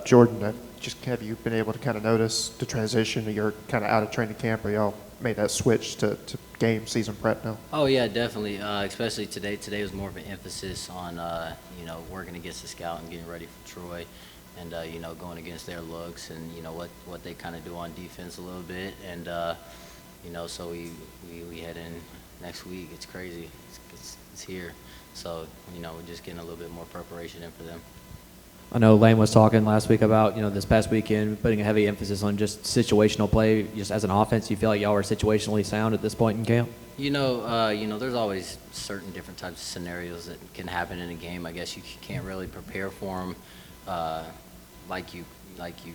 Jordan, just have you been able to kind of notice the transition? You're kind of out of training camp, or y'all made that switch to game season prep now? Oh yeah, definitely. Especially today. Today was more of an emphasis on working against the scout and getting ready for Troy, and going against their looks and what they kind of do on defense a little bit, and so we head in next week. It's crazy. It's here. So we're just getting a little bit more preparation in for them. I know Lane was talking last week about, this past weekend, putting a heavy emphasis on just situational play. Just as an offense, you feel like y'all are situationally sound at this point in camp? There's always certain different types of scenarios that can happen in a game. I guess you can't really prepare for them like you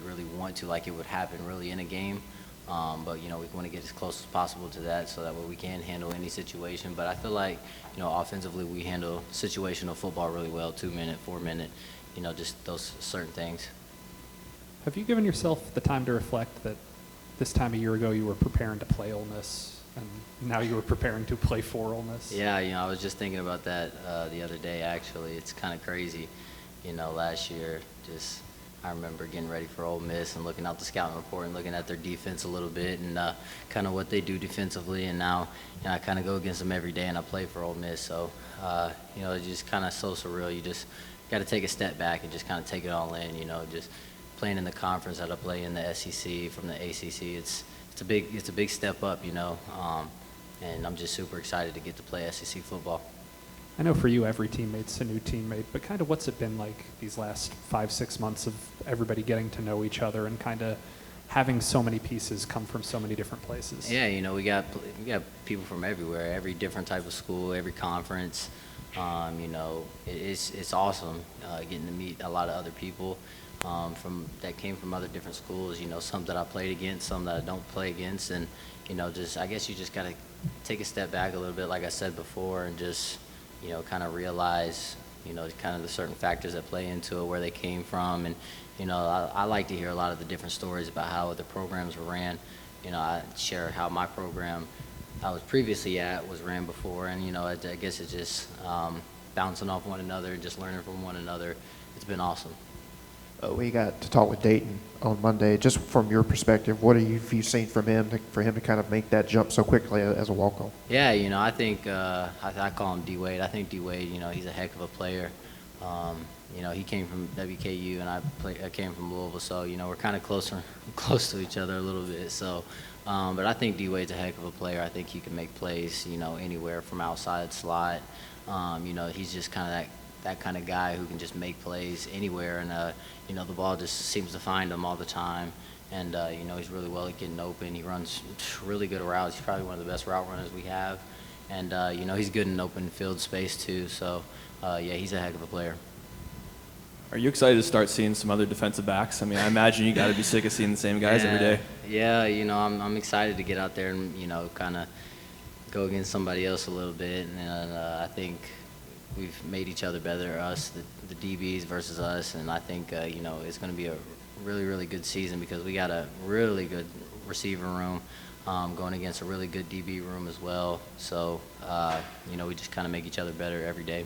really want to, like it would happen really in a game. But we want to get as close as possible to that so that way we can handle any situation. But I feel like, offensively we handle situational football really well, 2-minute, 4-minute. Just those certain things. Have you given yourself the time to reflect that this time a year ago you were preparing to play Ole Miss, and now you were preparing to play for Ole Miss? Yeah, I was just thinking about that the other day, actually. It's kind of crazy. Last year, I remember getting ready for Ole Miss and looking out the scouting report and looking at their defense a little bit and kind of what they do defensively. And now, I kind of go against them every day and I play for Ole Miss. So, it's just kind of so surreal. You just got to take a step back and just kind of take it all in. Just playing in the conference that I play in, the SEC from the ACC. It's a big step up. And I'm just super excited to get to play SEC football. I know for you, every teammate's a new teammate, but kind of what's it been like these last 5-6 months of everybody getting to know each other and kind of having so many pieces come from so many different places? Yeah, we got people from everywhere, every different type of school, every conference. It's awesome getting to meet a lot of other people that came from other different schools. Some that I played against, some that I don't play against, and I guess you just gotta take a step back a little bit, like I said before, and just kind of realize kind of the certain factors that play into it, where they came from, and I like to hear a lot of the different stories about how other programs were ran. I share how my program I was previously at was ran before, and I guess it's just bouncing off one another and just learning from one another. It's been awesome. We got to talk with Dayton on Monday. Just from your perspective, what have you seen from him for him to kind of make that jump so quickly as a walk-on? Yeah, I think I call him D Wade. I think D Wade, he's a heck of a player. He came from WKU and I came from Louisville, so we're kind of close to each other a little bit. So, but I think D Wade's a heck of a player. I think he can make plays, anywhere from outside slot. He's just kind of that kind of guy who can just make plays anywhere, and the ball just seems to find him all the time. And he's really well at getting open. He runs really good routes. He's probably one of the best route runners we have. And he's good in open field space too. So he's a heck of a player. Are you excited to start seeing some other defensive backs? I mean, I imagine you got to be sick of seeing the same guys every day. Yeah, I'm excited to get out there and kind of go against somebody else a little bit. And I think we've made each other better, us, the DBs versus us, and I think it's going to be a really, really good season because we got a really good receiver room going against a really good DB room as well. So, we just kind of make each other better every day.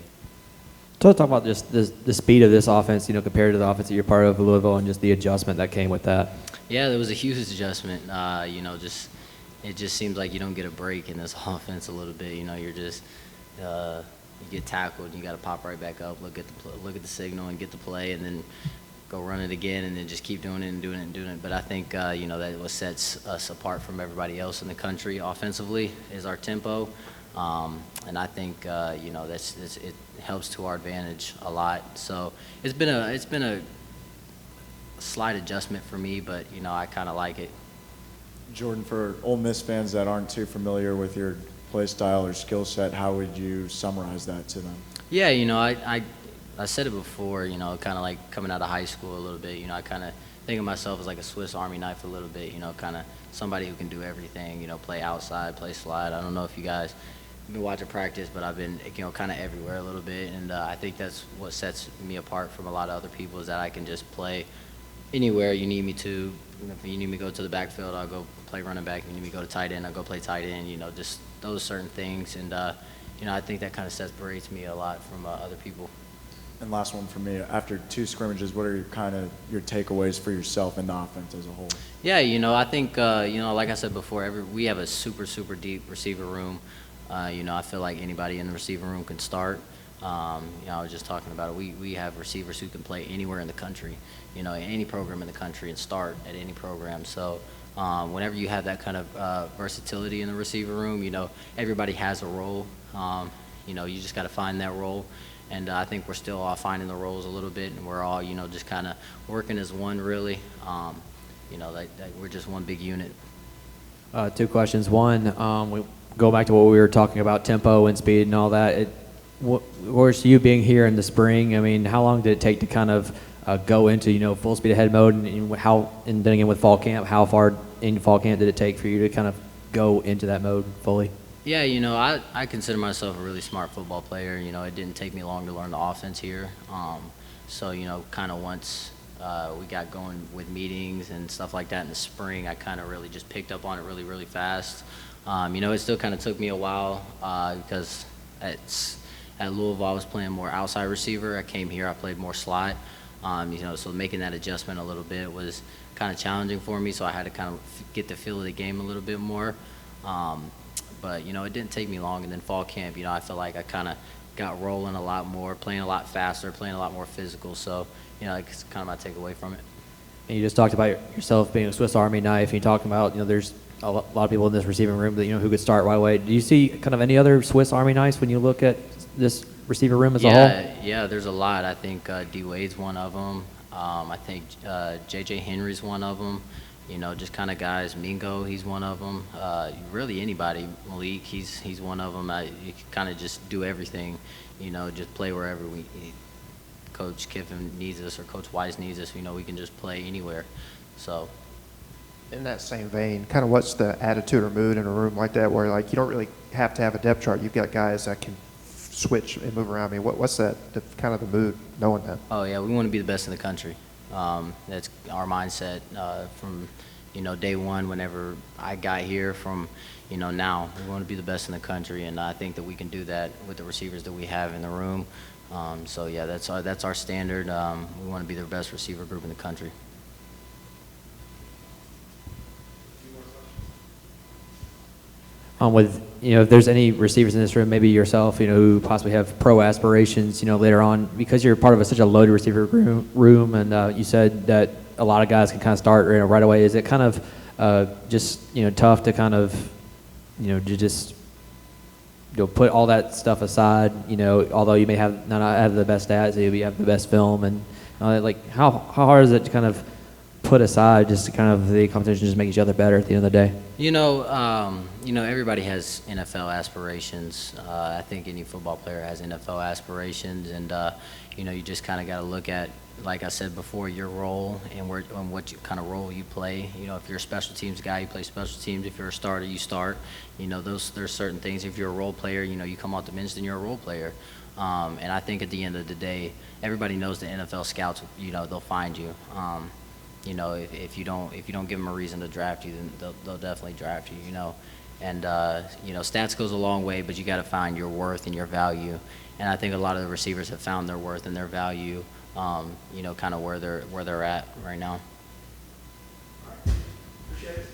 So talk about just the speed of this offense, compared to the offense that you're part of, Louisville, and just the adjustment that came with that. Yeah, there was a huge adjustment. It just seems like you don't get a break in this offense a little bit. You're just you get tackled, and you got to pop right back up, look at the signal, and get the play, and then go run it again, and then just keep doing it and doing it and doing it. But I think that what sets us apart from everybody else in the country offensively is our tempo, and I think it helps to our advantage a lot. So it's been a slight adjustment for me, but I kind of like it. Jordan, for Ole Miss fans that aren't too familiar with your play style or skill set, how would you summarize that to them? Yeah, I said it before, kind of like coming out of high school a little bit. I kind of think of myself as like a Swiss Army knife a little bit, kind of somebody who can do everything, play outside, play slide. I don't know if you guys have been watching practice, but I've been, kind of everywhere a little bit. And I think that's what sets me apart from a lot of other people is that I can just play anywhere you need me to. If you need me to go to the backfield, I'll go play running back. If you need me to go to tight end, I'll go play tight end, just those certain things. And, I think that kind of separates me a lot from other people. And last one for me, after 2 scrimmages, what are your takeaways for yourself and the offense as a whole? Yeah, I think, like I said before, we have a super, super deep receiver room. I feel like anybody in the receiver room can start. I was just talking about it. We have receivers who can play anywhere in the country, any program in the country and start at any program. So whenever you have that kind of versatility in the receiver room, everybody has a role. You just got to find that role. And I think we're still all finding the roles a little bit, and we're all, just kind of working as one, really. We're just one big unit. 2 questions. One, we go back to what we were talking about, tempo and speed and all that. Of course, you being here in the spring, I mean, how long did it take to kind of go into, full speed ahead mode, and then again with fall camp, how far in fall camp did it take for you to kind of go into that mode fully? Yeah, I consider myself a really smart football player. It didn't take me long to learn the offense here. So, kind of once we got going with meetings and stuff like that in the spring, I kind of really just picked up on it really, really fast. It still kind of took me a while because at Louisville I was playing more outside receiver. I came here, I played more slot. So making that adjustment a little bit was kind of challenging for me, so I had to kind of get the feel of the game a little bit more. But, it didn't take me long. And then fall camp, I feel like I kind of got rolling a lot more, playing a lot faster, playing a lot more physical. So, it's kind of my takeaway from it. And you just talked about yourself being a Swiss Army knife. And you talked about, there's a lot of people in this receiving room that, who could start right away. Do you see kind of any other Swiss Army knives when you look at this receiver room as a whole? Yeah, there's a lot. I think D. Wade's one of them. I think J.J. Henry's one of them. Just kind of guys. Mingo, he's one of them. Really anybody. Malik, he's one of them. You kind of just do everything. Just play wherever Coach Kiffin needs us or Coach Wise needs us. We can just play anywhere. So. In that same vein, kind of what's the attitude or mood in a room like that where, like, you don't really have to have a depth chart. You've got guys that can switch and move around. I mean, what's that, kind of the mood knowing that? Oh, yeah, we want to be the best in the country. That's our mindset from, day one whenever I got here from, now. We want to be the best in the country, and I think that we can do that with the receivers that we have in the room. So, yeah, that's our standard. We want to be the best receiver group in the country. With if there's any receivers in this room, maybe yourself, who possibly have pro aspirations, later on, because you're part of such a loaded receiver room, and you said that a lot of guys can kind of start right away. Is it kind of just tough to kind of to just put all that stuff aside? Although you may not have the best stats, you have the best film, and like how hard is it to kind of put aside just to kind of the competition, just make each other better at the end of the day? Everybody has NFL aspirations. I think any football player has NFL aspirations, and you just kind of got to look at, like I said before, your role and what kind of role you play. If you're a special teams guy, you play special teams. If you're a starter, you start. There's certain things. If you're a role player, you come off the bench, then you're a role player. And I think at the end of the day, everybody knows the NFL scouts. They'll find you. If you don't give them a reason to draft you, then they'll definitely draft you. And stats goes a long way, but you got to find your worth and your value. And I think a lot of the receivers have found their worth and their value. Kind of where they're at right now. Appreciate it.